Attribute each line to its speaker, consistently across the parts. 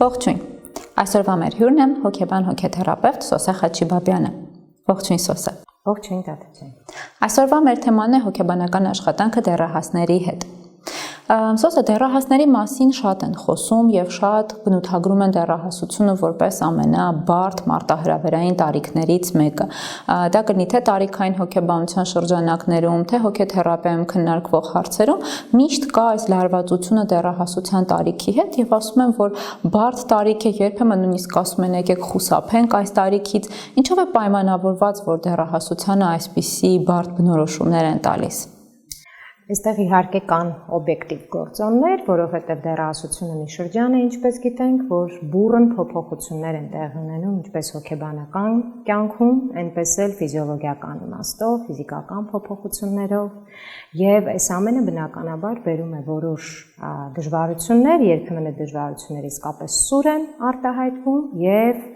Speaker 1: Ողջույն։ Այսօրվա մեր հյուրն եմ հոգեբան հոգեթերապևտ Սոսե Խաչիբաբյանը։ Ողջույն Սոսե։
Speaker 2: Ողջույն Տաթեջան։
Speaker 1: Այսօրվա մեր թեման է հոգեբանական աշխատանքը դեռահասների հետ։ Սոսե, դեռահասների մասին շատ են խոսում եւ շատ բնութագրում են դեռահասությունը որպես ամենաբարդ մարտահրավերային տարիքներից մեկը։ Դա կլինի թե տարիքային հոգեբանության շրջանակներում, թե հոգեթերապիայում քննարկվող հարցերում միշտ կա այս լարվածությունը դեռահասության տարիքի հետ եւ ասում են, որ բարդ տարիք է, երբեմն նույնիսկ ասում են եկեք խուսափենք այս տարիքից, ինչով է պայմանավորված, որ դեռահասությանը այսպիսի բարդ բնորոշումներ են տալիս։
Speaker 2: Այստեղ իհարկե կան օբյեկտիվ գործոններ, որովհետև դեռահասությունը մի շրջան է, ինչպես գիտենք, որ բուռն փոփոխություններ են տեղի ունենում ինչպես հոգեբանական կյանքում, այնպես էլ ֆիզիոլոգիական իմաստով, ֆիզիկական փոփոխություններով, եւ այս ամենը բնականաբար բերում է որոշ դժվարություններ, երբեմն այդ դժվարությունները իսկապես սուր են արտահայտվում եւ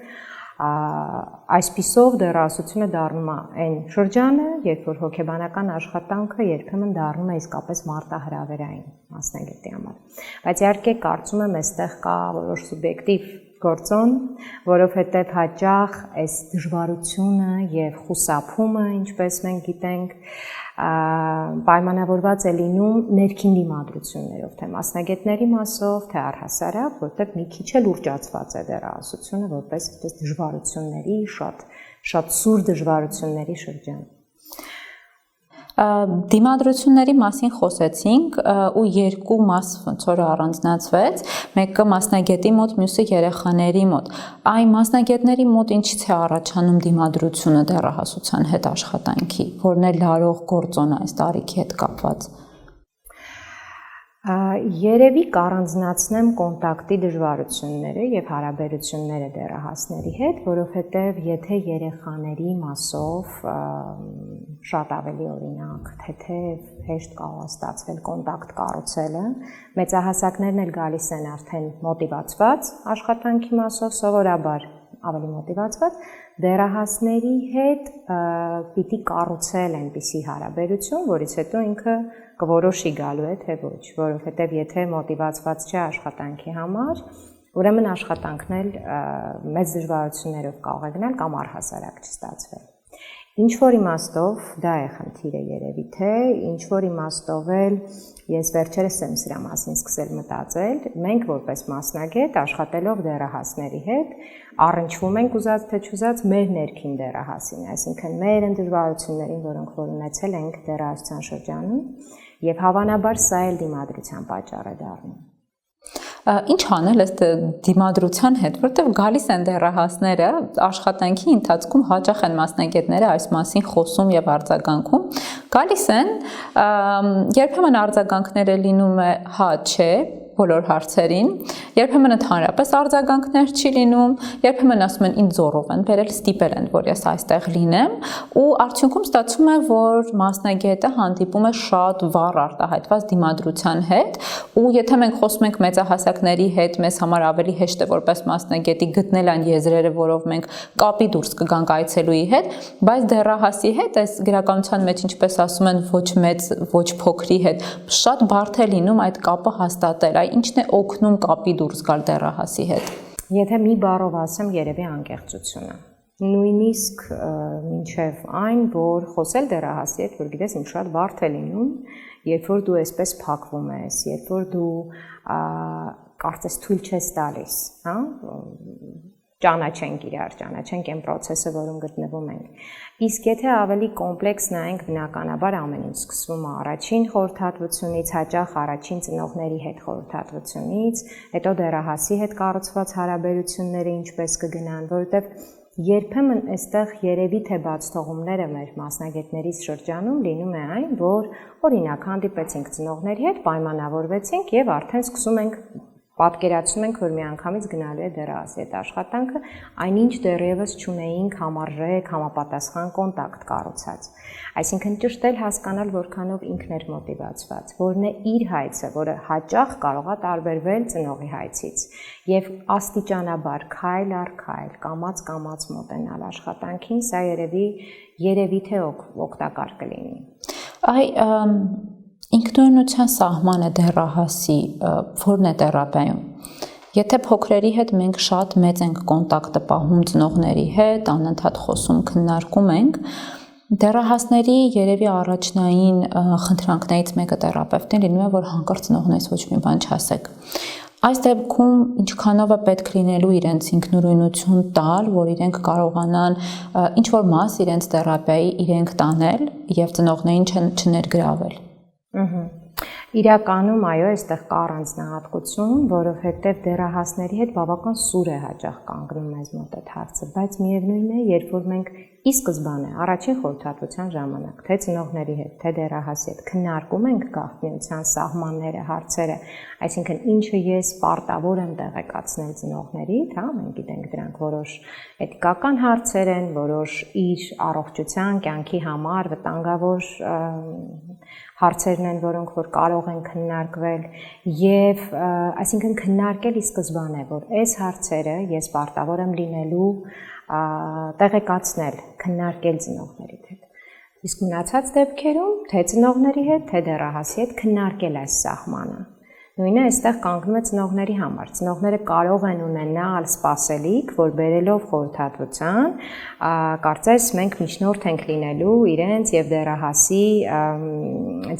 Speaker 2: այսպիսով դեռահասությունը դառնում է այն շրջանը, երբ որ հոգեբանական աշխատանքը երբեմն դառնում է իսկապես մարտահրավերային մասնագետի համար։ Բայց իհարկե կարծում եմ այստեղ կա որոշ սուբյեկտիվ գործոն, որովհետև հաճախ այս դժվարությունը եւ խուսափումը, ինչպես մենք գիտենք, պայմանավորված է լինում ներքին դիմադրություններով, թե մասնագետների մասով, թե առհասարակ, որտեղ մի քիչ էլ ուռճացված է դեռահասությունը որպես այդպես դժվարությունների, շատ սուր դժվարությունների շրջան։
Speaker 1: Դիմադրությունների մասին խոսեցինք ու երկու մաս ոնց որ առանձնացվեց, մեկը մասնագետի մոտ, մյուսը երեխաների մոտ։ Այն մասնագետների մոտ ինչից է առաջանում դիմադրությունը դեռահասության հետ աշխատանքի, որն է լարող գործոն այս տարիքի հետ կապված։
Speaker 2: Երևի կառանձնացնեմ կոնտակտի դժվարությունները եւ հարաբերությունները դեռահասների հետ, որովհետեւ եթե երեխաների մասով շատ ավելի օրինակ, թեթև, հեշտ կարող է ստացվել կոնտակտ կառուցելը, մեծահասակներն էլ գալիս են արդեն մոտիվացված աշխատանքի մասով, սովորաբար ավելի մոտիվացված, դեռահասների հետ պիտի կառուցել այնպիսի հարաբերություն, որից հետո ինքը կորոշի գալու է, թե ոչ, որովհետև եթե մոտիվացված չէ աշխատանքի համար, ուրեմն աշխատանքն էլ մեծ դժվարություններով կարող է գնալ կամ առհասարակ չստացվել։ Ինչ որ իմաստով դա է խնդիրը երևի, թե ինչ որ իմաստով էլ ես վերջերս եմ սրա մասին սկսել մտածել, մենք որպես մասնագետ աշխատելով դեռահասների հետ առնչվում ենք ուզած թե չուզած մեր ներքին դեռահասին, այսինքն մեր այն դժվարություններին, որոնք որ ունեցել ենք դեռահասության շրջանում, եւ հավանաբար սա էլ դիմադրության պատճառ է դառնում։
Speaker 1: Ինչ անել այս դիմադրության հետ, որտեղ գալիս են դեռահասները աշխատանքի ընթացքում հաճախ են մասնագետները այս մասին խոսում եւ արձագանքում, գալիս են, երբեմն արձագանքները լինում է հա, չէ, բոլոր հարցերին, երբեմն ընդհանրապես արձագանքներ չի լինում, երբեմն ասում են ինձ զորով են բերել, ստիպել են, որ ես այստեղ լինեմ, ու արդյունքում ստացվում է, որ մասնագետը հանդիպում է շատ վառ արտահայտված դիմադրության հետ, ու եթե մենք խոսում ենք մեծահասակների հետ, մեզ համար ավելի հեշտ է որպես մասնագետի գտնել այն եզրերը, որով մենք կապի դուրս կգանք այցելուի հետ, բայց դեռահասի հետ այս գրականության մեջ ինչպես ասում են ոչ մեծ, ոչ փոքրի հետ, շատ բարդ է լինում այդ կապը հաստատել, ինչն է օգնում կապի դուրս գալ դեռահասի հետ։
Speaker 2: Եթե մի բառով ասեմ, երևի անկեղծությունը։ Նույնիսկ մինչև այն, որ խոսել դեռահասի հետ, որ գիտես, ինչ շատ բարդ է լինում, երբ որ դու այսպես փակվում ես, երբ որ դու կարծես թույլ չես տալիս, հա, ճանաչենք իրար, ճանաչենք այն process-ը, որում գտնվում ենք։ Իսկ եթե ավելի կոմպլեքս նայենք, բնականաբար ամեն ինչ սկսվում է առաջին խորհրդատվությունից, հաճախ առաջին ծնողների հետ խորհրդատվությունից, հետո դեռահասի հետ կառուցված հարաբերությունները ինչպես կգնան, որովհետև երբեմն այստեղ երևի թե բաց թողումները մեր մասնագետներից շրջանում լինում է այն, որ օրինակ հանդիպեցինք ծնողների հետ, պայմանավորվեցինք եւ արդեն սկսում ենք պատկերացնում ենք, որ միանգամից գնալու է դեռահասի հետ աշխատանքը, այնինչ դեռևս չունեինք համարժեք, համապատասխան կոնտակտ կառուցած։ Այսինքն ճիշտ էլ հասկանալ, որքանով ինքն էր մոտիվացված, որն է իր հայցը, որը հաճախ կարող է տարբերվել ծնողի հայցից, եւ աստիճանաբար քայլ առ քայլ, կամաց մոտենալ աշխատանքին, սա երևի թե օգտակար կլինի։
Speaker 1: Ինքնուրույնության սահմանը դեռահասի, որն է թերապիայում։ Եթե փոքրերի հետ մենք շատ մեծ ենք կոնտակտը պահում ծնողների հետ, անընդհատ խոսում, քննարկում ենք, դեռահասների երևի առաջնային խնդրանքներից մեկը թերապևտին լինում է, որ հանկարծ ծնողներից ոչ մի բան չասեք։ Այս դեպքում ինչքանով է պետք լինելու իրենց ինքնուրույնություն տալ, որ իրենք կարողանան ինչ-որ մաս իրենց թերապիայի իրենք տանել եւ ծնողներին չներգրավել։
Speaker 2: Իրականում այո, այստեղ կա առանձնահատկություն, որովհետև դեռահասների հետ բավական սուր է հաճախ կանգնում մեզ մոտ այդ հարցը, բայց միևնույն է, երբ որ մենք ի սկզբանե առաջին խորհրդատվության ժամանակ թե ծնողների հետ, թե դեռահասի հետ քննարկում ենք գաղտնիության սահմանները, հարցերը, այսինքն ինչը ես պարտավոր եմ տեղեկացնել ծնողներիդ, հա, մենք գիտենք դրանք որոշ էթիկական հարցեր են, որոշ իր առողջության, կյանքի համար վտանգավոր հարցերն են, որոնք որ կարող են քննարկվել եւ այսինքն քննարկել ի սկզբանե, որ այս հարցերը ես պարտավոր եմ լինելու տեղեկացնել, քննարկել ծնողների հետ։ Իսկ մնացած դեպքերում թե ծնողների հետ, թե դեռահասի հետ քննարկել այս սահմանը։ Նույնը այստեղ կանգնում է ծնողների համար։ Ծնողները կարող են ունենալ սպասելիք, որ բերելով խորհրդատվության, կարծես մենք միջնորդ ենք լինելու իրենց եւ դեռահասի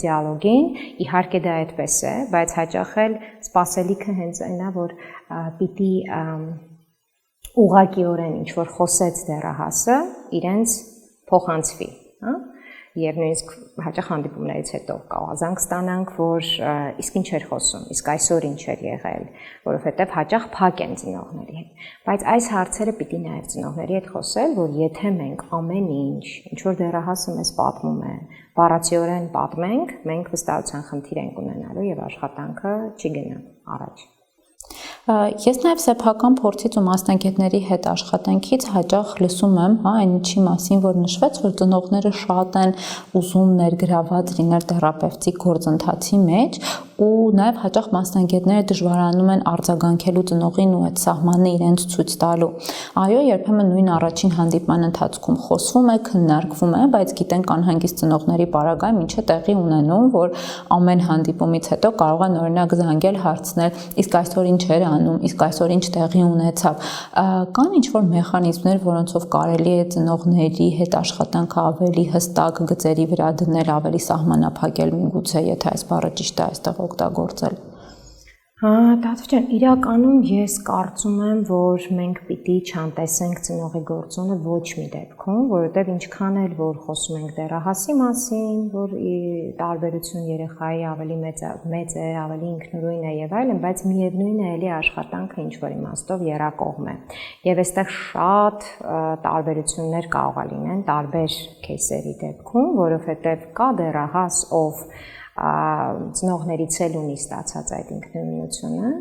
Speaker 2: դիալոգին, իհարկե դա այդպես է, բայց հաճախ էլ սպասելիքը հենց այն է, որ պիտի ուղղակիորեն ինչ որ խոսեց դեռահասը, իրենց փոխանցվի, հա։ Եվ նույնիսկ հաճախ հանդիպումներից հետո կավազանք ստանանք, որ իսկ ինչ էր խոսում, իսկ այսօր ինչ էր եղել, որովհետև հաճախ փակ են ծնողների հետ։ Բայց այս հարցերը պիտի նաև ծնողների հետ խոսել, որ եթե մենք ամեն ինչ որ դեռահասը մեզ պատմում է, բառացիորեն պատմենք, մենք վստահության խնդիր ենք ունենալու եւ աշխատանքը չի գնա առաջ։
Speaker 1: Ես նաև սեփական փորձից ու մասնագետների հետ աշխատանքից հաճախ լսում եմ, հա, այն ինչի մասին որ նշվեց, որ ծնողները շատ են ուզում ներգրաված լինել թերապևտի գործընթացի մեջ ու նաև հաճախ մասնագետները դժվարանում են արձագանքելու ծնողին ու այդ սահմանը իրենց ցույց տալու։ Այո, երբեմն նույն առաջին հանդիպման ընթացքում խոսվում է, քննարկվում է, բայց գիտենք անհանգիստ ծնողների պարագայում ինչը տեղի ունենում, որ ամեն հանդիպումից հետո կարող են օրինակ զանգել, հարցնել, իսկ այսօր ինչ էր անում, իսկ այսօր ինչ տեղի ունեցավ։ Կան ինչ-որ մեխանիզմներ, որոնցով կարելի է ծնողների հետ աշխատանքը ավելի հստակ գծերի վրա դնել, ավելի սահմանափակել միգուցե, եթե այս բառը ճիշտ է այստեղ օգտագործել։
Speaker 2: Տաթև ջան, իրականում ես կարծում եմ, որ մենք պիտի չանտեսենք ծնողի գործոնը ոչ մի դեպքում, որովհետև ինչքան էլ որ խոսում ենք դեռահասի մասին, որ տարբերություն երեխայի ավելի մեծ է, ավելի ինքնուրույն է եւ այլն, բայց միևնույն է էլի աշխատանքը ինչ որ իմաստով երակողմ է։ Եվ այստեղ շատ տարբերություններ կարող է լինեն տարբեր кейսերի դեպքում, որովհետև կա դեռահաս, ով ծնողներից էլ ունի ստացած այդ ինքնուրույնությունը,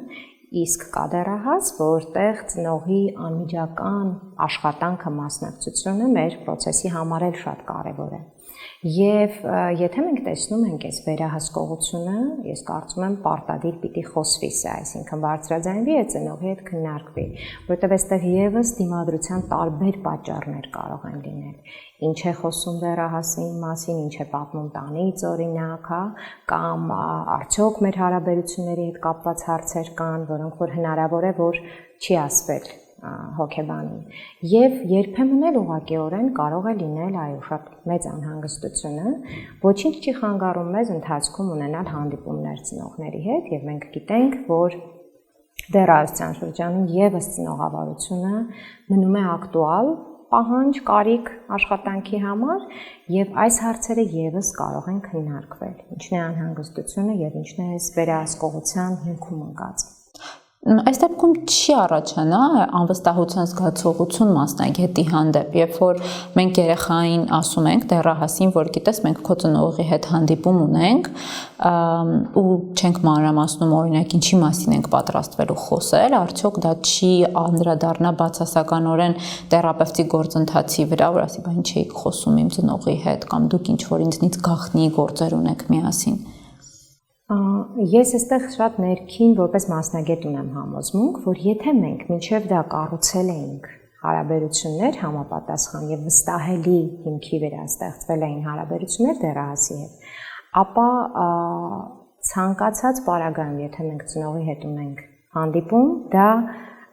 Speaker 2: իսկ կա դեռահաս, որտեղ ծնողի անմիջական աշխատանքը, մասնակցությունը մեր process-ի համար էլ շատ կարևոր է։ Եվ եթե մենք տեսնում ենք այս վերահսկողությունը, ես կարծում եմ պարտադիր պիտի խոսվի սա, այսինքն բարձրաձայնվի այդ ծնողի հետ քննարկվի, որովհետև այստեղ եւս դիմադրության տարբեր պատճառներ կարող են լինել։ Ինչ է խոսում դեռահասի մասին, ինչ է պատմում տանից օրինակ, հա, կամ արդյոք մեր հարաբերությունների հետ կապված հարցեր կան, որոնք որ հնարավոր է որ չի ասվել հոգեբանին։ Եվ երբեմն էլ ուղղակիորեն կարող է լինել այո շատ մեծ անհանգստությունը, ոչինչ չի խանգարում մեզ ընթացքում ունենալ հանդիպումներ ծնողների հետ, եւ մենք գիտենք, որ դեռահասության շրջանում եւս ծնողավարությունը մնում է ակտուալ պահանջ, կարիք աշխատանքի համար եւ այս հարցերը եւս կարող են քննարկվել։ Ինչն է անհանգստությունը եւ ինչն է այս վերահսկողության հիմքում ընկած։
Speaker 1: Այս դեպքում չի առաջանա անվստահության զգացողություն մասնագետի հանդեպ, երբ որ մենք երեխային ասում ենք դեռահասին, որ գիտես, մենք քո ծնողի հետ հանդիպում ունենք ու չենք մանրամասնում օրինակ ինչի մասին ենք պատրաստվելու խոսել, արդյոք դա չի անդրադառնա բացասականորեն թերապևտի գործընթացի վրա, որ ասի, բա ինչ եք խոսում իմ ծնողի հետ կամ դուք ինչ որ ինձնից գաղտնի գործեր ունեք միասին։
Speaker 2: Ես այստեղ շատ ներքին որպես մասնագետ ունեմ համոզմունք, որ եթե մենք մինչև դա կառուցել էինք հարաբերություններ համապատասխան եւ վստահելի հիմքի վրա ստեղծվել էին հարաբերություններ դեռահասի հետ, ապա ցանկացած պարագայում, եթե մենք ծնողի հետ ունենք հանդիպում, դա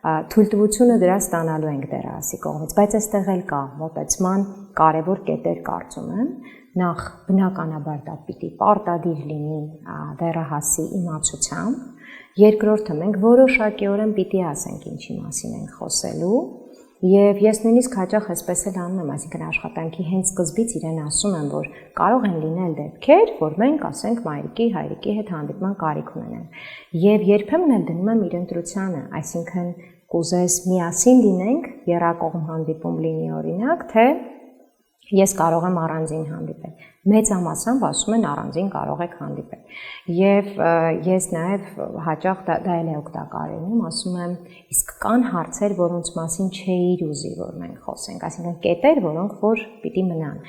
Speaker 2: թույլտվությունը դրա ստանալու ենք դերահասի կողմից, բայց այստեղ էլ կա մոտեցման կարևոր կետեր կարծում եմ, նախ բնականաբար դա պիտի պարտադիր լինի դերահասի իմացությամբ, երկրորդը մենք որոշակիորեն պիտի ասենք ինչի մասին ենք խոսելու, եւ ես նույնիսկ հաճախ այսպես էլ անում եմ, այսինքն աշխատանքի հենց սկզբից իրեն ասում եմ, որ կարող են լինել դեպքեր, որ մենք ասենք մայրիկի, հայրիկի հետ հանդիպման կարիք ունենանք։ Եվ երբեմն էլ դնում եմ իր ընտրությանը, այսինքն կուզես միասին լինենք, եռակողմ հանդիպում լինի օրինակ, թե ես կարող եմ առանձին հանդիպել։ Մեծամասամբ ասում են առանձին կարող եք հանդիպել։ Եվ ես նաև հաճախ դա էլ է օգտակար եմ, ասում եմ, իսկ կան հարցեր, որոնց մասին չէիր ուզի, որ մենք խոսենք, այսինքն կետեր, որոնք որ պիտի մնան։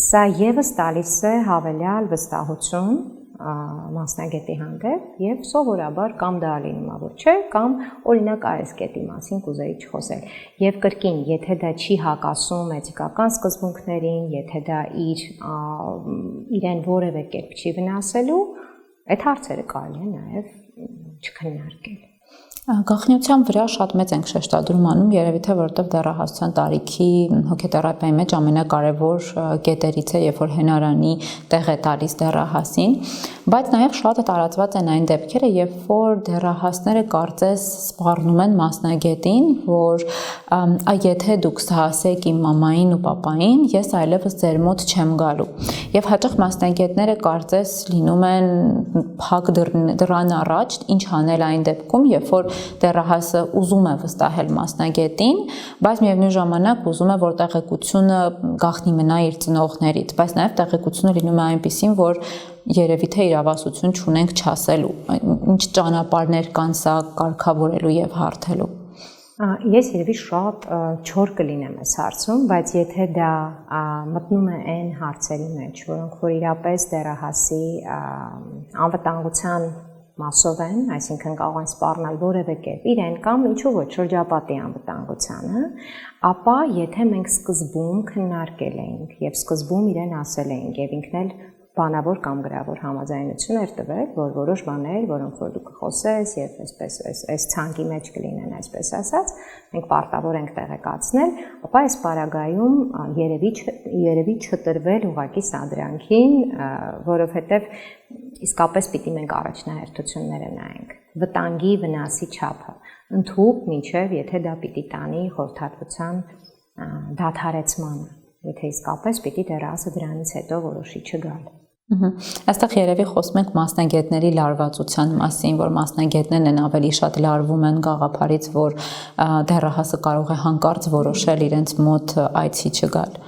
Speaker 2: Սա եւս տալիս է հավելյալ վստահություն մասնագետի հանդեպ եւ սովորաբար կամ դա լինում է որ չէ, կամ օրինակ այս կետի մասին կուզեի չխոսել։ Եվ կրկին, եթե դա չի հակասում էթիկական սկզբունքներին, եթե դա իրեն որևէ կերպ չի վնասելու, այդ հարցերը կարելի է նաեւ չքննարկել։
Speaker 1: Գաղտնիության վրա շատ մեծ ենք շեշտադրում անում, երևի թե որովհետև դեռահասության տարիքի հոգեթերապիայի մեջ ամենակարևոր կետերից է, երբ որ հենարանի տեղ է տալիս դեռահասին, բայց նաև շատ տարածված են այն դեպքերը, երբ որ դեռահասները կարծես սպառնում են մասնագետին, որ եթե դուք հասեք իմ մամային ու պապային, ես այլևս ձեր մոտ չեմ գալու։ Եվ հաճախ մասնագետները կարծես լինում են փակ դռան առաջ, ինչ անել այն դեպքում, երբ որ դեռահասը ուզում է վստահել մասնագետին, բայց միևնույն ժամանակ ուզում է, որ տեղեկությունը գաղտնի մնա իր ծնողներից, բայց նաև տեղեկությունը լինում է այնպիսին, որ երևի թե իրավասություն չունենք չասելու, ինչ ճանապարհներ կան սա կարգավորելու եւ հարթելու։
Speaker 2: Ես երևի շատ չոր կլինեմ այս հարցում, բայց եթե դա մտնում է այն հարցերի մեջ, որոնք որ իրապես դեռահասի անվտանգության մասով են, այսինքն կարող են սպառնալ որևէ կերպ իրեն կամ ինչու ոչ շրջապատի անվտանգությանը, ապա եթե մենք սկզբում քննարկել էինք եւ սկզբում իրեն ասել էինք եւ ինքն էլ բանավոր կամ գրավոր համաձայնություն էր տվել, որ որոշ բաներ, որոնք որ դու կխոսես եւ այսպես այս ցանկի մեջ կլինեն, այսպես ասած, մենք պարտավոր ենք տեղեկացնել, ապա այս պարագայում երևի չտրվել ուղակի սադրանքին, որովհետեւ իսկապես պիտի մենք առաջնահերթությունները նայենք, վտանգի վնասի չափը, ընդհուպ մինչև եթե դա պիտի տանի խորհրդատվության դադարեցմանը, եթե իսկապես պիտի դեռահասը դրանից հետո որոշի չգալ։
Speaker 1: Այստեղ երևի խոսում ենք մասնագետների լարվածության մասին, որ մասնագետներն են ավելի շատ լարվում են գաղափարից, որ դեռահասը կարող է հանկարծ որոշել իրենց մոտ այցի չգալ։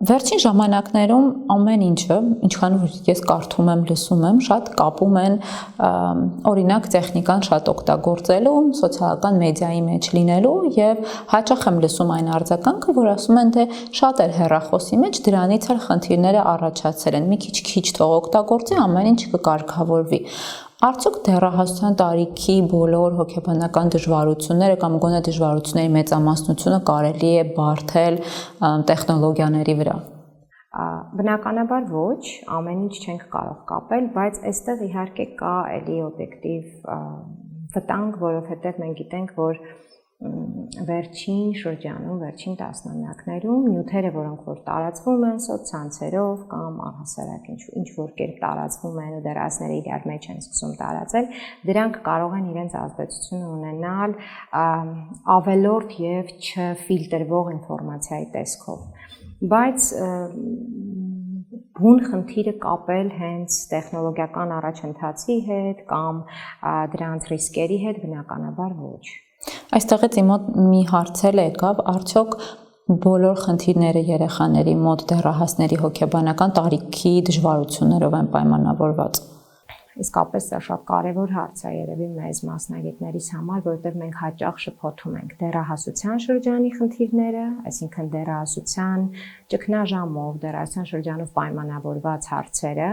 Speaker 1: Վերջին ժամանակներում ամեն ինչը, ինչքան որ ես կարդում եմ, լսում եմ, շատ կապում են օրինակ տեխնիկան շատ օգտագործելու, սոցիալական մեդիայի մեջ լինելու եւ հաճախ եմ լսում այն արձագանքը, որ ասում են թե շատ էր հեռախոսի մեջ դրանից էլ խնդիրները առաջացել են, մի քիչ թող օգտագործի, ամեն ինչ կկարգավորվի։ Արդյոք դեռահասության տարիքի բոլոր հոգեբանական դժվարությունները կամ գոնե դժվարությունների մեծամասնությունը կարելի է բարթել տեխնոլոգիաների վրա։
Speaker 2: Բնականաբար ոչ, ամեն ինչ չենք կարող կապել, բայց այստեղ իհարկե կա էլի օբյեկտիվ վտանգ, որովհետև մենք գիտենք, որ վերջին շրջանում, վերջին տասնամյակներում նյութերը, որոնք որ տարածվում են սոցցանցերով կամ առհասարակ ինչ որ կերպ տարածվում են ու դեռահասները իրար մեջ են սկսում տարածել, դրանք կարող են իրենց ազդեցությունը ունենալ ավելորդ եւ չֆիլտրվող ինֆորմացիայի տեսքով։ Բայց բուն խնդիրը կապել հենց տեխնոլոգիական առաջընթացի հետ կամ դրանց ռիսկերի հետ բնականաբար ոչ։
Speaker 1: Այստեղից իմ մոտ մի հարց եկավ, արդյոք բոլոր խնդիրները երեխաների մոտ դեռահասների հոգեբանական տարիքի դժվարություններով են պայմանավորված։
Speaker 2: Իսկապես սա շատ կարևոր հարց է երևի մեզ մասնագետներիս համար, որովհետև մենք հաճախ շփոթում ենք դեռահասության շրջանի խնդիրները, այսինքն դեռահասության ճգնաժամով, դեռահասության շրջանով պայմանավորված հարցերը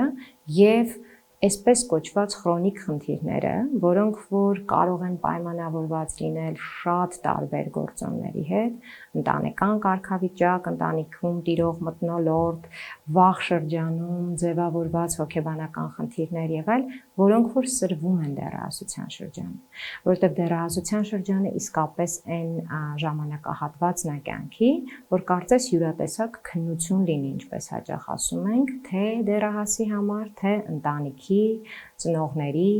Speaker 2: եւ այսպես կոչված քրոնիկ խնդիրները, որոնք որ կարող են պայմանավորված լինել շատ տարբեր գործոնների հետ, ընտանեկան կարգավիճակ, ընտանիքում տիրող մթնոլորտ, վաղ շրջանում ձևավորված հոգեբանական խնդիրներ եւ այլ, որոնք որ սրվում են դեռահասության շրջանում, որովհետեւ դեռահասության շրջանը իսկապես այն ժամանակահատվածն է կյանքի, որ կարծես յուրատեսակ քննություն լինի, ինչպես հաճախ ասում ենք, թե դեռահասի համար, թե ընտանիքի, ծնողների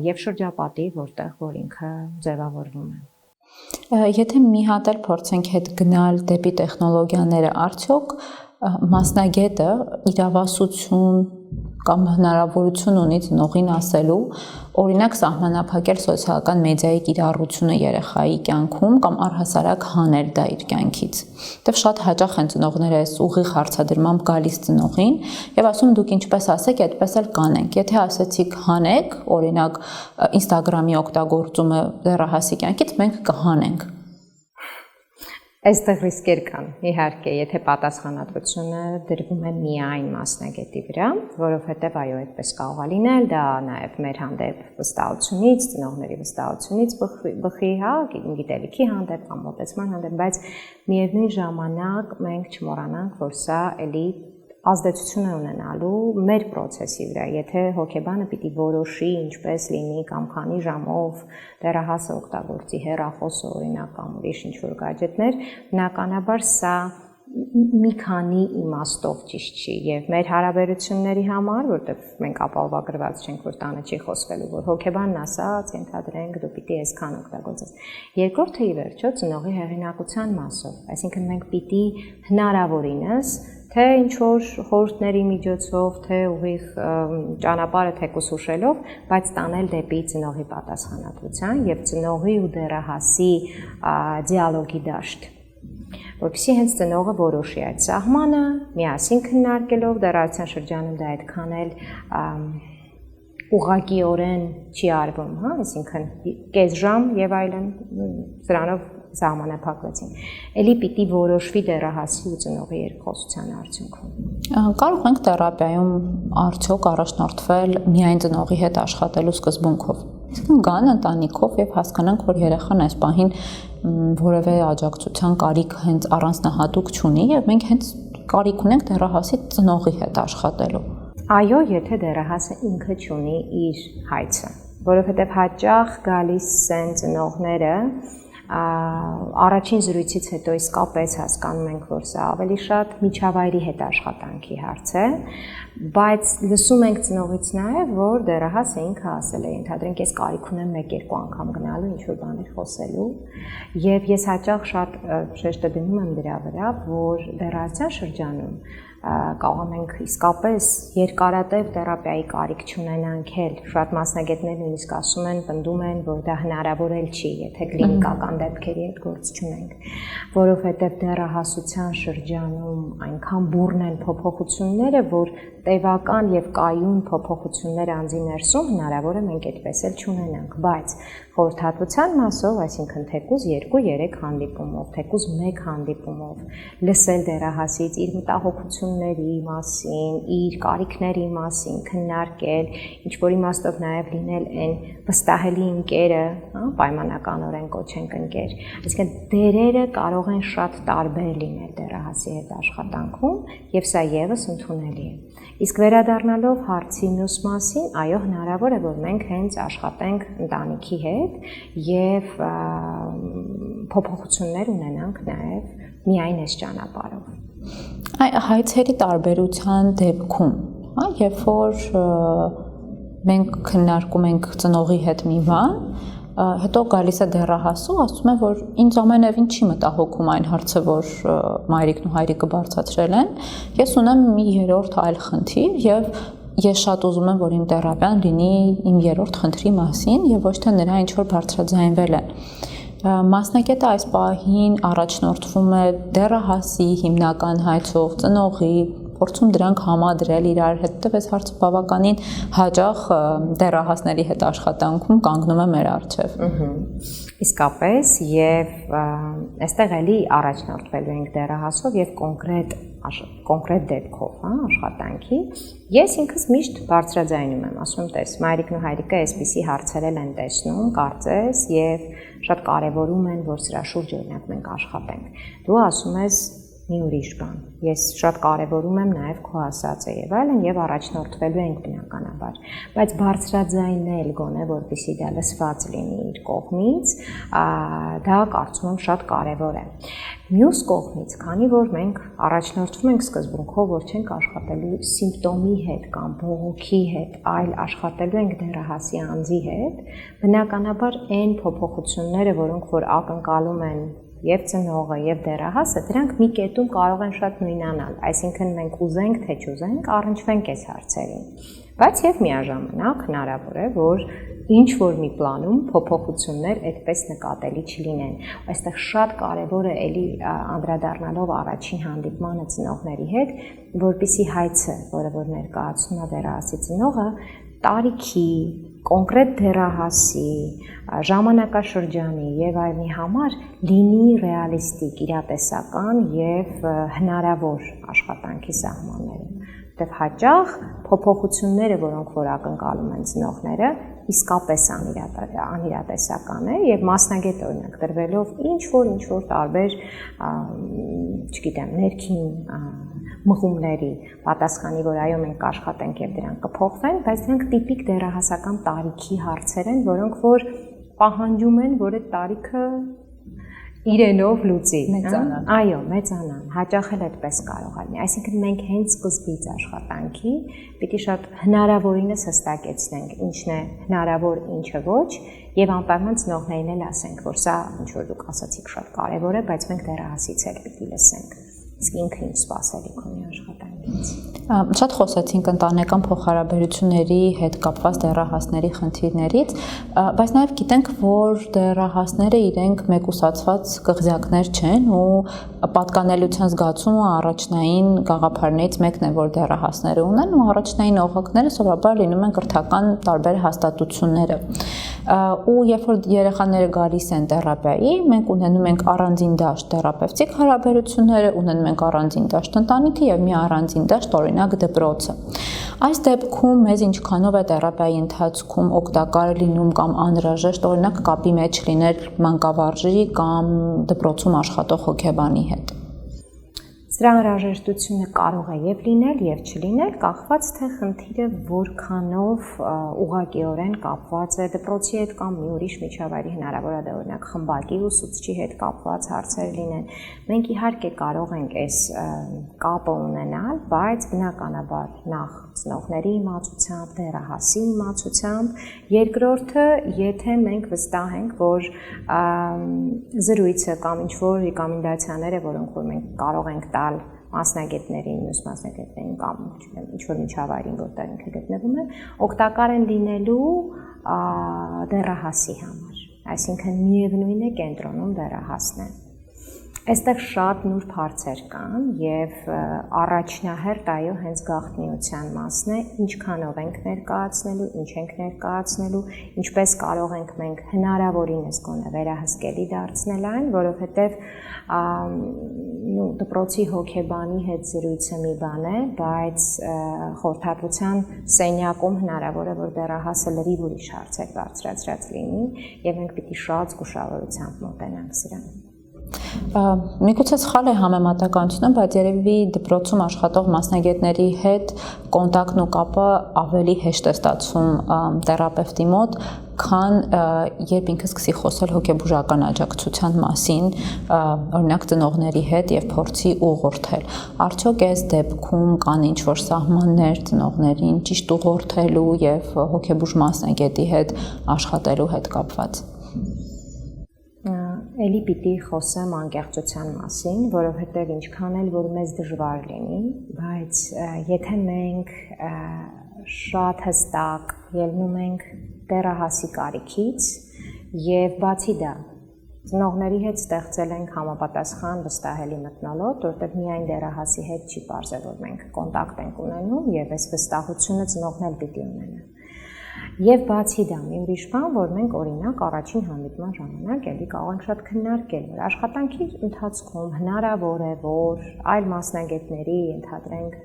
Speaker 2: եւ շրջապատի, որտեղ որ ինքը ձևավորվում է։
Speaker 1: Եթե մի հատ էլ փորձենք հետ գնալ դեպի տեխնոլոգիաները, արդյոք մասնագետը իրավասություն կամ հնարավորություն ունի ծնողին ասելու, օրինակ սահմանափակել սոցիալական մեդիայի կիրառությունը երեխայի կյանքում կամ առհասարակ հանել դա իր կյանքից։ Դեռ շատ հաճախ են ծնողները այս ուղիղ հարցադրմամբ գալիս ծնողին եւ ասում դուք ինչպես ասեք, այդպես էլ կանենք։ Եթե ասեցիք հանեք, օրինակ Instagram-ի օգտագործումը դեռահասի կյանքից, մենք կհանենք։
Speaker 2: Այստեղ ռիսկեր կան, իհարկե, եթե պատասխանատվությունը դրվում է միայն մասնագետի վրա, որովհետև այո, այդպես կարող է լինել, դա նաև մեր հանդեպ վստահությունից, ծնողների վստահությունից բխի, հա, գիտելիքի հանդեպ կամ մոտեցման հանդեպ, բայց միևնույն ժամանակ մենք չմոռանանք, որ սա էլի ազդեցություն է ունենալու մեր process-ի վրա, եթե հոգեբանը պիտի որոշի ինչպես լինի կամ քանի ժամով դեռահասը օգտագործի հեռախոսը, օրինակ կամ ուրիշ ինչ-որ գadgetներ, բնականաբար սա մի քանի իմաստով ճիշտ չի եւ մեր հարաբերությունների համար, որտեղ մենք ապահովագրված չենք, որ տանը չի խոսվելու, որ հոգեբանն ասած, ենթադրենք դու պիտի այսքան օգտագործես։ Երկրորդը ի վերջո ծնողի հեղինակության մասով, այսինքն մենք պիտի հնարավորինս թե ինչ-որ խորհուրդների միջոցով, թե ուղիղ ճանապարհը թեկուս հուշելով, բայց տանել դեպի ծնողի պատասխանատվության եւ ծնողի ու դեռահասի դիալոգի դաշտ, որովհետեւ հենց ծնողը որոշի այդ սահմանը, միասին քննարկելով դեռահասության շրջանում դա այդքան էլ ուղղակիորեն չի արվում, հա, այսինքն կես ժամ եւ այլն սրանով սահմանափակվեցին։ Էլի պիտի որոշվի դեռահասի ու ծնողի երկխոսության արդյունքում։
Speaker 1: Կարող ենք թերապիայում արդյոք առաջնորդվել միայն ծնողի հետ աշխատելու սկզբունքով։ Իսկ գան ընտանիքով եւ հասկանանք, որ երեխան այս պահին որևէ աջակցության կարիք հենց առանձնահատուկ չունի եւ մենք հենց կարիք ունենք դեռահասի ծնողի հետ աշխատելու։
Speaker 2: Այո, եթե դեռահասը ինքը չունի իր հայցը, որովհետեւ հաճախ գալիս են ծնողները առաջին զրույցից հետո իսկապես հասկանում ենք, որ սա ավելի շատ միջավայրի հետ աշխատանքի հարց է, բայց լսում ենք ծնողից նաև, որ դեռահասը ինքը ասել է, ենթադրենք ես կարիք ունեմ 1-2 անգամ գնալու, ինչ-որ բաներ խոսելու, եւ ես հաճախ շատ շեշտը դնում եմ դրա վրա, որ դեռահասության շրջանում կարող ենք իսկապես երկարատև թերապիայի կարիք չունենանք էլ, շատ մասնագետներ նույնիսկ ասում են, պնդում են, որ դա հնարավոր էլ չի, եթե կլինիկական դեպքերի հետ գործ չունենք, որովհետև դեռահասության շրջանում այնքան բուռն են փոփոխությունները, որ տևական եւ կայուն փոփոխություններ անձի ներսում հնարավոր է մենք այդպես էլ չունենանք, բայց խորհրդատվության մասով, այսինքն թեկուզ 2-3 հանդիպումով, թեկուզ 1 հանդիպումով լսել դեռահասից իր մտահոգությունների մասին, իր կարիքների մասին քննարկել, ինչ որ իմաստով նաև լինել այն վստահելի ընկերը, հա, պայմանականորեն կոչենք ընկեր։ Այսինքն դերերը կարող են շատ տարբեր լինել դեռահասի հետ աշխատանքում, եւ սա եւս ընդունելի է։ Իսկ վերադառնալով հարցի մյուս մասին, այո, հնարավոր է, որ մենք հենց աշխատենք ընտանիքի հետ եւ փոփոխություններ ունենանք նաեւ միայն այս ճանապարհով։
Speaker 1: Հայցերի տարբերության դեպքում, հա, երբ որ մենք քննարկում ենք ծնողի հետ մի բան, հետո գալիս է դեռահասու, ասում է, որ ինձ ամենևին չի մտահոգում այն հարցը, որ մայրիկն ու հայրիկը բարձրացրել են, ես ունեմ մի երրորդ այլ խնդիր եւ ես շատ ուզում եմ, որ իմ թերապիան լինի իմ երրորդ խնդրի մասին եւ ոչ թե նրա ինչ որ բարձրաձայնվել է։ Մասնագետը այս պահին առաջնորդվում է դեռահասի հիմնական հայցով, ծնողի, փորձում դրանք համադրել իրար հետ, որտեղ այս հարցը բավականին հաճախ դեռահասների հետ աշխատանքում կանգնում է մեր առջև։
Speaker 2: Իսկապես, եւ այստեղ էլի առաջնորդվելու ենք դեռահասով եւ կոնկրետ դեպքով, աշխատանքի։ Ես ինքս միշտ բարձրաձայնում եմ, ասում եմ, տես, մայրիկն ու հայրիկը այսպիսի հարցեր են տեսնում, կարծես, եւ շատ կարեւորում են, որ սրա շուրջ օրինակ մենք աշխատենք։ Դու ասում ես մի ուրիշ բան։ Ես շատ կարևորում եմ նաև քո ասածը եւ այլն եւ առաջնորդվելու ենք բնականաբար, բայց բարձրաձայնել գոնե որպեսզի դա լսված լինի իր կողմից, դա կարծում եմ շատ կարևոր է։ Մյուս կողմից, քանի որ մենք առաջնորդվում ենք սկզբունքով, որ չենք աշխատելու սիմպտոմի հետ կամ բողոքի հետ, այլ աշխատելու ենք դեռահասի անձի հետ, բնականաբար այն փոփոխությունները, որոնք որ ակնկալում են եւ ծնողը եւ դեռահասը, դրանք մի կետում կարող են շատ նույնանալ, այսինքն մենք ուզենք թե չուզենք, առնչվենք այս հարցերին։ Բայց եւ միաժամանակ հնարավոր է, որ ինչ որ մի պլանում փոփոխություններ այդպես նկատելի չլինեն։ Այստեղ շատ կարեւոր է էլի անդրադառնալով առաջին հանդիպմանը ծնողների հետ, որպեսզի հայցը, որը որ ներկայացնում է դեռահասի ծնողը, տարիքի, կոնկրետ դեռահասի, ժամանակաշրջանի եւ այլնի համար լինի ռեալիստիկ, իրատեսական եւ հնարավոր աշխատանքի սահմաններում։ Որտեւ հաճախ փոփոխությունները, որոնք որ ակնկալում են ծնողները, իսկապես անիրատեսական է եւ մասնագետ օրինակ դրվելով ինչ որ տարբեր, չգիտեմ, ներքին մղումների պատասխանի, որ այո մենք կաշխատենք եւ դրանք կփոխվեն, բայց դրանք տիպիկ դեռահասական տարիքի հարցեր են, որոնք որ պահանջում են, որ այդ տարիքը իրենով լուծի, այո, մեծանան, հաճախ էլ այդպես կարող է լինի, այսինքն մենք հենց սկզբից աշխատանքի պիտի շատ հնարավորինս հստակեցնենք ինչն է հնարավոր, ինչը ոչ, եւ անպայման ծնողներին էլ ասենք, որ սա ինչ որ դուք ասացիք շատ կարեւոր է, բայց մենք դեռահասից էլ պիտի լսենք, իսկ ինքը ինչ սպասելիք ունի աշխատանքից։
Speaker 1: Շատ խոսեցինք ընտանեկան փոխհարաբերությունների հետ կապված դեռահասների խնդիրներից, բայց նաև գիտենք, որ դեռահասները իրենք մեկուսացված կղզյակներ չեն ու պատկանելիության զգացումը առաջնային գաղափարներից մեկն է, որ դեռահասները ունեն ու առաջնային օղակները սովորաբար լինում են կրթական տարբեր հաստատությունները։ Ու երբ որ երեխաները գալիս են թերապիայի, մենք ունենում ենք առանձին դաշտ թերապևտիկ հարաբերությունները, ունենում ենք առանձին դաշտ ընտանիքը եւ մի առանձին դաշտ օրինակ դպրոցը։ Այս դեպքում մեզ ինչքանով է թերապիայի ընթացքում օգտակար լինում կամ անհրաժեշտ օրինակ կապի մեջ լինել մանկավարժի կամ դպրոցում աշխատող հոգեբանի հետ։
Speaker 2: Սրա անհրաժեշտությունը կարող է եւ լինել եւ չլինել, կախված թե խնդիրը որքանով ուղղակիորեն կապված է դպրոցի հետ կամ մի ուրիշ միջավայրի, հնարավոր է դա օրինակ խմբակի ուսուցչի հետ կապված հարցեր լինեն։ Մենք իհարկե կարող ենք այս կապը ունենալ, բայց բնականաբար նախ ծնողների իմացությամբ, դեռահասի իմացությամբ, երկրորդը, եթե մենք վստահ ենք, որ զրույցը կամ ինչ-որ ռեկոմենդացիաները, որոնք որ մենք կարող ենք տալ մասնագետներին, մյուս մասնագետներին կամ ինչ-որ միջավայրին, որտեղ ինքը գտնվում է, օգտակար են լինելու դեռահասի համար։ Այսինքն միևնույն է կենտրոնում դեռահասն է։ Այստեղ շատ նուրբ հարցեր կան եւ առաջնահերթ այո հենց գաղտնիության մասն է, ինչքանով ենք ներկայացնելու, ինչ ենք ներկայացնելու, ինչպես կարող ենք մենք հնարավորինս գոնե վերահսկելի դարձնել այն, որովհետեւ դպրոցի հոգեբանի հետ զրույցը մի բան է, բայց խորհրդատվության սենյակում հնարավոր է որ դեռահասը լրիվ ուրիշ հարցեր բարձրացրած լինի եւ մենք պիտի շատ զգուշավորությամբ մոտենանք սրան։
Speaker 1: Միգուցե սխալ է համեմատականությունը, բայց երևի դպրոցում աշխատող մասնագետների հետ կոնտակտն ու կապը ավելի հեշտ է ստացվում թերապևտի մոտ, քան երբ ինքը սկսի խոսել հոգեբուժական աջակցության մասին, օրինակ ծնողների հետ եւ փորձի ուղղորդել։ Արդյոք այս դեպքում կան ինչ-որ սահմաններ ծնողներին ճիշտ ուղղորդելու եւ հոգեբուժ մասնագետի հետ աշխատելու հետ կապված։
Speaker 2: Էլի պիտի խոսեմ անկեղծության մասին, որովհետև ինչքան էլ որ մեզ դժվար լինի, բայց եթե մենք շատ հստակ ելնում ենք դեռահասի կարիքից եւ բացի դա Ծնողների հետ ստեղծել ենք համապատասխան վստահելի մթնոլորտ, որտեղ միայն դեռահասի հետ չի պարզել, որ մենք կոնտակտ ենք ունենում եւ այս վստահությունը ծնողն էլ պիտի ունենա։ Եվ բացի դա, մի ուրիշ բան, որ մենք օրինակ առաջին հանդիպման ժամանակ էլի կարող ենք շատ քննարկել, որ աշխատանքի ընթացքում հնարավոր է, որ այլ մասնագետների ընդհանրենք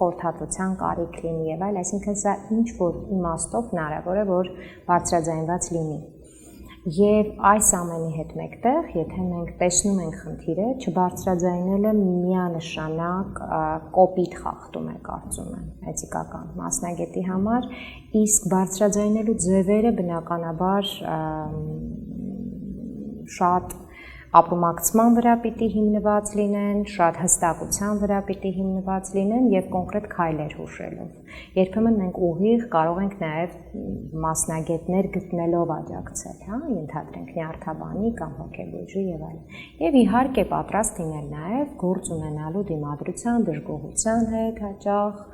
Speaker 2: խորհրդատվության կարիք լինի եւ այլ, այսինքն սա ինչ որ իմաստով հնարավոր է, որ բարձրաձայնված լինի։ Եվ այս ամենի հետ մեկտեղ, եթե մենք տեսնում ենք խնդիրը, չբարձրաձայնելը միանշանակ կոպիտ խախտում է, կարծում եմ, էթիկական մասնագետի համար, իսկ բարձրաձայնելու ձևերը բնականաբար շատ ապրումակցման վրա պիտի հիմնված լինեն, շատ հստակության վրա պիտի հիմնված լինեն եւ կոնկրետ քայլեր հուշելով։ Երբեմն մենք ուղիղ կարող ենք նաեւ մասնագետներ գտնելով աջակցել, հա, ենթադրենք նյարդաբանի կամ հոգեբույժի եւ այլն։ Եվ իհարկե պատրաստ լինել նաեւ գործ ունենալու դիմադրության, դժգոհության հետ հաճախ,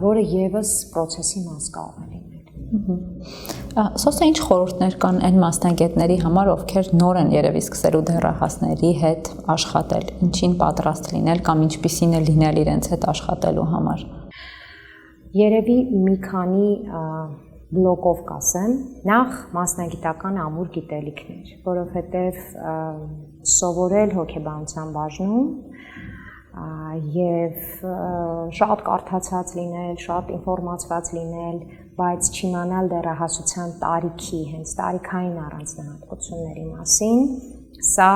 Speaker 2: որը եւս process-ի մաս կարող է լինել։
Speaker 1: Սոսը ինչ խորհուրդներ կան այն մասնագետների համար, ովքեր նոր են երևի սկսելու դեռահասների հետ աշխատել, ինչին պատրաստ լինել կամ ինչպիսին է լինել իրենց հետ աշխատելու համար։
Speaker 2: Երևի մի քանի բլոկով կասեմ, նախ մասնագիտական ամուր գիտելիքներ, որովհետև սովորել հոգեբանության բաժնում եւ շատ կարդացած լինել, շատ ինֆորմացված լինել, բայց չիմանալ դեռահասության տարիքի, հենց տարիքային առանձնահատկությունների մասին, սա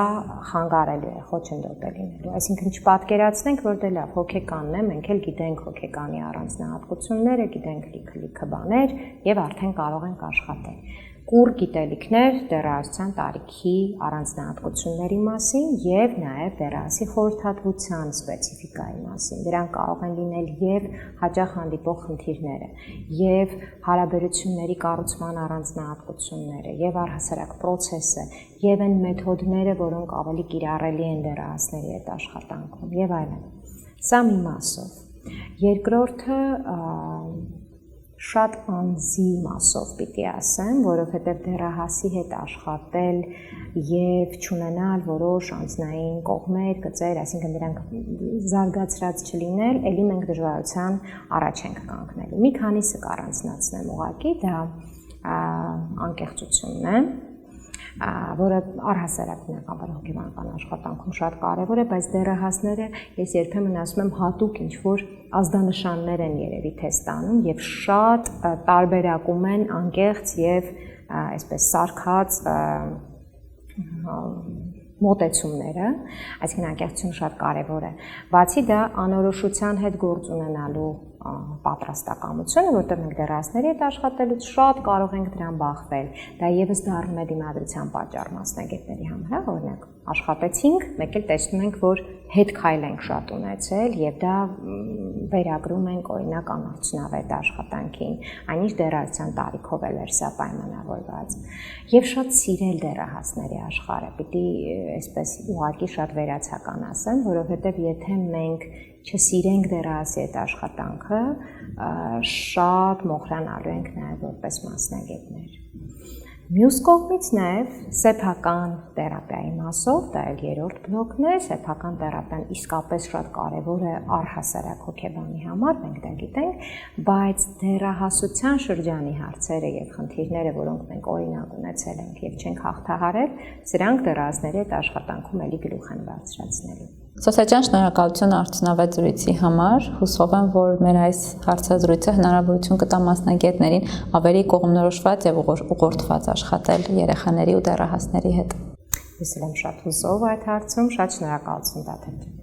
Speaker 2: խանգարելու է, խոչընդոտ է լինելու։ Այսինքն չպատկերացնենք, որ դե լավ, հոգեկանն է, մենք էլ գիտենք հոգեկանի առանձնահատկությունները, գիտենք լիքը բաներ եւ արդեն կարող ենք աշխատել։ Կուր գիտելիքներ դեռահասության տարիքի առանձնահատկությունների մասին եւ նաեւ դեռահասի խորհրդատվության սպეციფიკայի մասին։ Դրանք կարող են լինել եւ հաճախ հանդիպող խնդիրները, եւ հարաբերությունների կառուցման առանձնահատկությունները, եւ առհասարակ process-ը, եւ այն մեթոդները, որոնք ավելի կիրառելի են դեռահասների հետ աշխատանքում եւ այլն։ Սա մի մասով։ Երկրորդը շատ անձի մասով պիտի ասեմ, որովհետև դեռահասի հետ աշխատել եւ չունենալ որոշ անձնային կողմեր, գծեր, այսինքն դրանք զարգացրած չլինել, ելի մենք դժվարության առաջ ենք կանգնելու։ Մի քանիսը կառանձնացնեմ ուղղակի, դա անկեղծությունն է, որը առհասարակ բնականաբար հոգեբանական աշխատանքում շատ կարևոր է, բայց դեռահասները ես երբեմն ասում եմ հատուկ ինչ որ ազդանշաններ են երևի թե ստանում եւ շատ տարբերակում են անկեղծ եւ այսպես սարքած մոտեցումները, այսինքն անկեղծությունը շատ կարևոր է։ Բացի դա անորոշության հետ գործ ունենալու պատրաստակամությունը, որտեղ մենք դեռահասների հետ աշխատելուց շատ կարող ենք դրան բախվել։ Դա եւս դառնում է դիմադրության պատճառ մասնագետների համար, օրինակ աշխատեցինք, մեկ էլ տեսնում ենք, որ հետ քայլ ենք շատ ունեցել եւ դա վերագրում ենք օրինակ անարդյունավետ աշխատանքին, այնինչ դեռահասության տարիքով էլ էր սա պայմանավորված։ Եվ շատ սիրել դեռահասների աշխարհը, պիտի այսպես ուղղակի շատ վերացական ասեմ, որովհետեւ եթե մենք չսիրենք դեռահասի հետ աշխատանքը, շատ մոխրանալու ենք նաև որպես մասնագետներ։ Մյուս կողմից նաև սեփական թերապիայի մասով, դա էլ երրորդ բլոկն է, սեփական թերապիան իսկապես շատ կարևոր է առհասարակ հոգեբանի համար, մենք դա գիտենք, բայց դեռահասության շրջանի հարցերը եւ խնդիրները, որոնք մենք օրինակ ունեցել ենք եւ չենք հաղթահարել, սրանք դեռահասների հետ աշխատանքում էլի գլուխ են բարձրացնելու։
Speaker 1: Սոսա ջան, շնորհակալություն արդյունավետ զրույցի համար։ Հուսով եմ, որ մեր այս հարցազրույցը հնարավորություն կտա մասնագետներին ավելի կողմնորոշված եւ ուղղորդված աշխատել երեխաների ու դեռահասների հետ։
Speaker 2: Ես եմ շատ հուսով այդ հարցում, շատ շնորհակալություն Տաթև ջան։